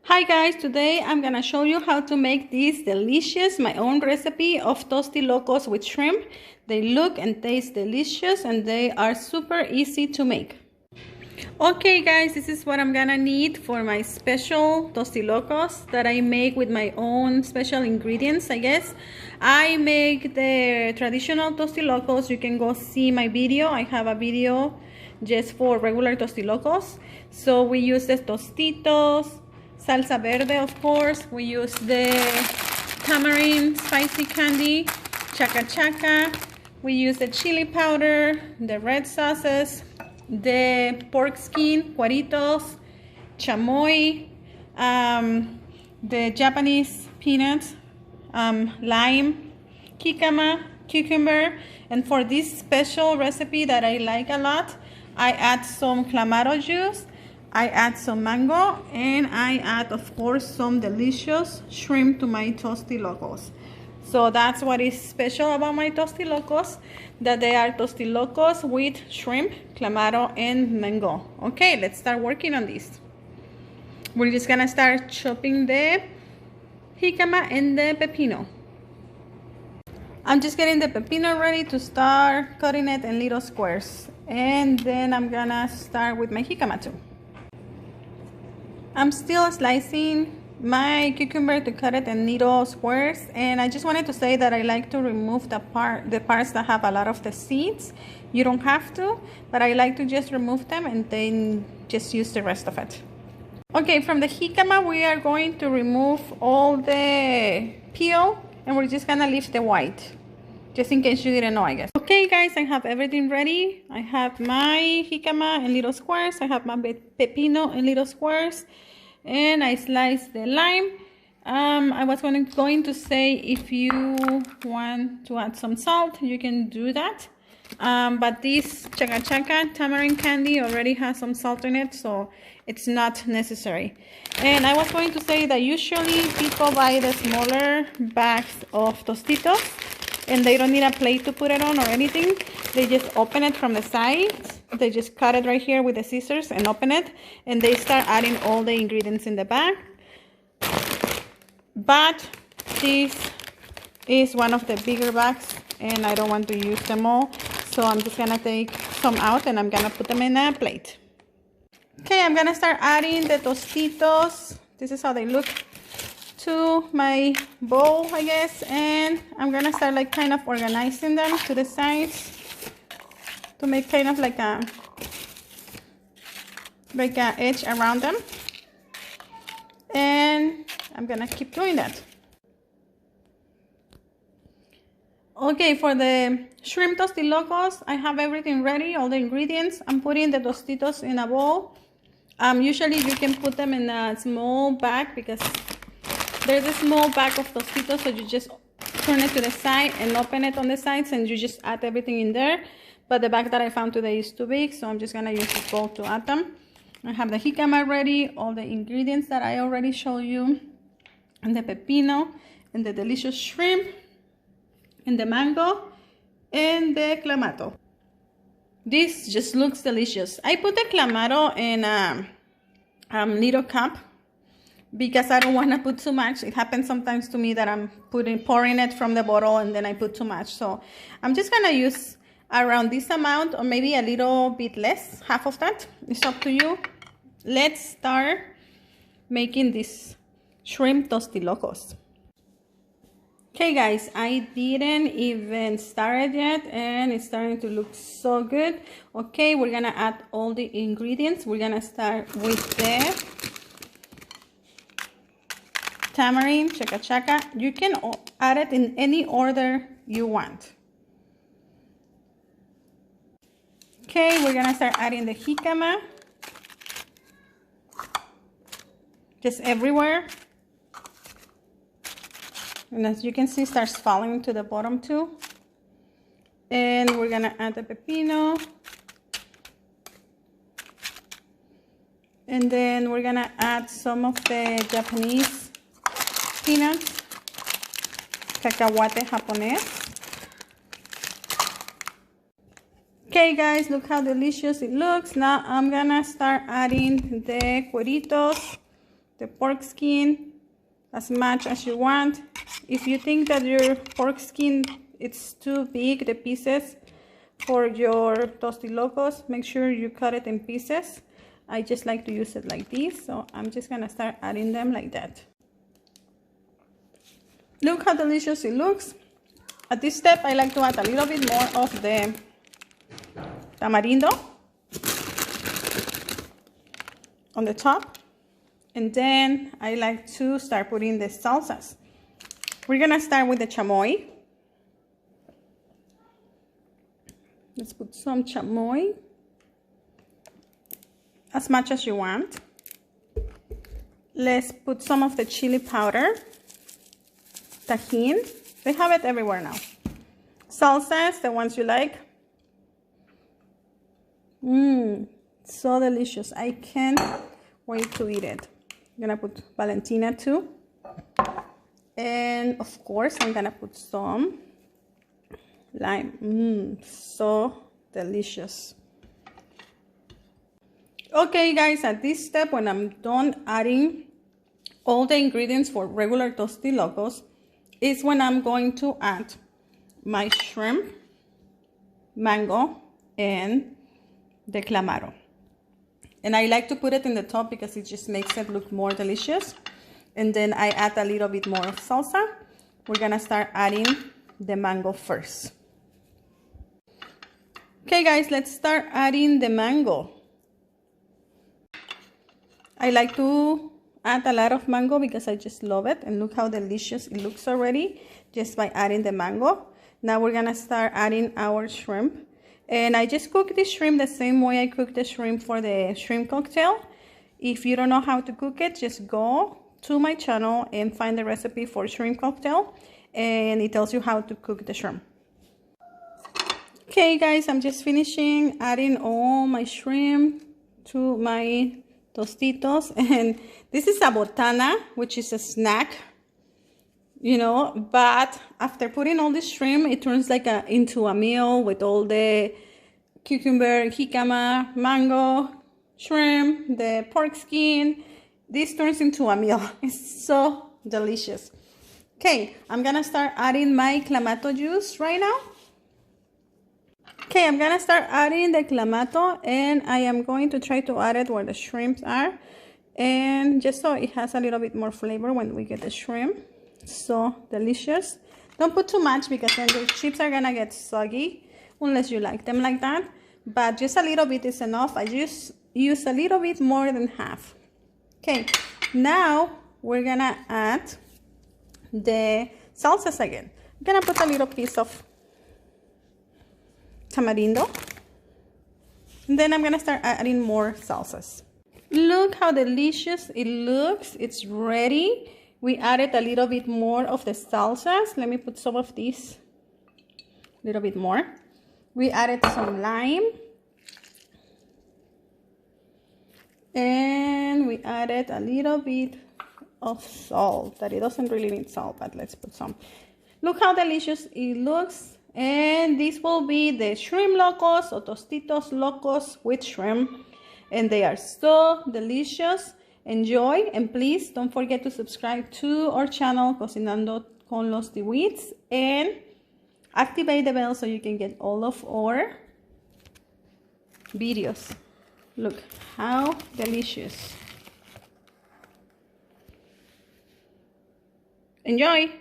Hi guys, today I'm gonna show you how to make this delicious, my own recipe of Tostilocos with shrimp. They look and taste delicious and they are super easy to make. Okay guys, this is what I'm gonna need for my special Tostilocos that I make with my own special ingredients, I guess. I make the traditional Tostilocos. You can go see my video. I have a video just for regular Tostilocos. So we use the Tostitos, salsa verde, of course. We use the tamarind spicy candy, chaca chaca. We use the chili powder, the red sauces, the pork skin, cueritos, chamoy, the Japanese peanuts, lime, jicama, cucumber. And for this special recipe that I like a lot, I add some clamato juice, I add some mango, and I add, of course, some delicious shrimp to my Tostilocos. So that's what is special about my Tostilocos, that they are Tostilocos with shrimp, clamato, and mango. Okay, let's start working on this. We're just gonna start chopping the jicama and the pepino. I'm just getting the pepino ready to start cutting it in little squares. And then I'm gonna start with my jicama too. I'm still slicing my cucumber to cut it in little squares, and I just wanted to say that I like to remove the parts that have a lot of the seeds. You don't have to, but I like to just remove them and then just use the rest of it. Okay, from the jicama we are going to remove all the peel and we're just gonna leave the white, just in case you didn't know, I guess. Okay guys, I have everything ready. I have my jicama in little squares, I have my pepino in little squares, and I sliced the lime. I was going to say, if you want to add some salt, you can do that. But this chaca chaca tamarind candy already has some salt in it, so it's not necessary. And I was going to say that usually people buy the smaller bags of Tostitos, and they don't need a plate to put it on or anything. They just open it from the sides. They just cut it right here with the scissors and open it, and they start adding all the ingredients in the bag. But this is one of the bigger bags and I don't want to use them all, so I'm just gonna take some out and I'm gonna put them in a plate. Okay, I'm gonna start adding the Tostitos. This is how they look to my bowl, I guess, and I'm gonna start like kind of organizing them to the sides to make kind of like a edge around them, and I'm gonna keep doing that. Okay, for the shrimp Tostilocos, I have everything ready, all the ingredients. I'm putting the Tostitos in a bowl. Usually you can put them in a small bag because there's a small bag of Tostitos, so you just turn it to the side and open it on the sides and you just add everything in there. But the bag that I found today is too big, so I'm just gonna use this bowl to add them. I have the jicama ready, all the ingredients that I already showed you, and the pepino, and the delicious shrimp, and the mango, and the clamato. This just looks delicious. I put the clamato in a little cup because I don't want to put too much. It happens sometimes to me that I'm pouring it from the bottle and then I put too much. So I'm just gonna use around this amount, or maybe a little bit less, half of that. It's up to you. Let's start making this shrimp Tostilocos. Okay guys, I didn't even start yet and it's starting to look so good. Okay, we're gonna add all the ingredients. We're gonna start with the tamarind, chaca chaca. You can add it in any order you want. Okay, we're gonna start adding the jicama, just everywhere. And as you can see, it starts falling to the bottom too. And we're gonna add the pepino. And then we're gonna add some of the Japanese peanuts, cacahuate japonés. Okay guys, look how delicious it looks. Now I'm gonna start adding the cueritos, the pork skin as much as you want. If you think that your pork skin it's too big, the pieces for your Tosti Locos, make sure you cut it in pieces. I just like to use it like this, so I'm just gonna start adding them like that. Look how delicious it looks. At this step, I like to add a little bit more of the tamarindo on the top. And then I like to start putting the salsas. We're gonna start with the chamoy. Let's put some chamoy, as much as you want. Let's put some of the chili powder, tajin. They have it everywhere now. Salsas, the ones you like. So delicious. I can't wait to eat it. I'm gonna put Valentina too. And of course, I'm gonna put some lime. So delicious. Okay guys, at this step, when I'm done adding all the ingredients for regular Tosti Locos, is when I'm going to add my shrimp, mango, and the clamato. And I like to put it in the top because it just makes it look more delicious. And then I add a little bit more of salsa. We're gonna start adding the mango first. Okay guys, let's start adding the mango. I like to add a lot of mango because I just love it. And look how delicious it looks already just by adding the mango. Now we're gonna start adding our shrimp. And I just cook the shrimp the same way I cook the shrimp for the shrimp cocktail. If you don't know how to cook it, just go to my channel and find the recipe for shrimp cocktail. And it tells you how to cook the shrimp. Okay guys, I'm just finishing adding all my shrimp to my Tostitos. And this is a botana, which is a snack, you know, but after putting all this shrimp, it turns like into a meal with all the cucumber, jicama, mango, shrimp, the pork skin. This turns into a meal. It's so delicious. Okay, I'm gonna start adding my clamato juice right now. Okay, I'm gonna start adding the clamato, and I am going to try to add it where the shrimps are, and just so it has a little bit more flavor when we get the shrimp. So delicious. Don't put too much because then the chips are gonna get soggy unless you like them like that, but just a little bit is enough. I just use a little bit more than half. Okay, now we're gonna add the salsas again. I'm gonna put a little piece of tamarindo, and then I'm gonna start adding more salsas. Look how delicious it looks. It's ready. We added a little bit more of the salsas. Let me put some of these, a little bit more. We added some lime, and we added a little bit of salt. That it doesn't really need salt, but let's put some. Look how delicious it looks. And this will be the shrimp locos or Tostitos Locos with shrimp. And they are so delicious. Enjoy, and please don't forget to subscribe to our channel, Cocinando con los Tiwits, and activate the bell so you can get all of our videos. Look how delicious. Enjoy!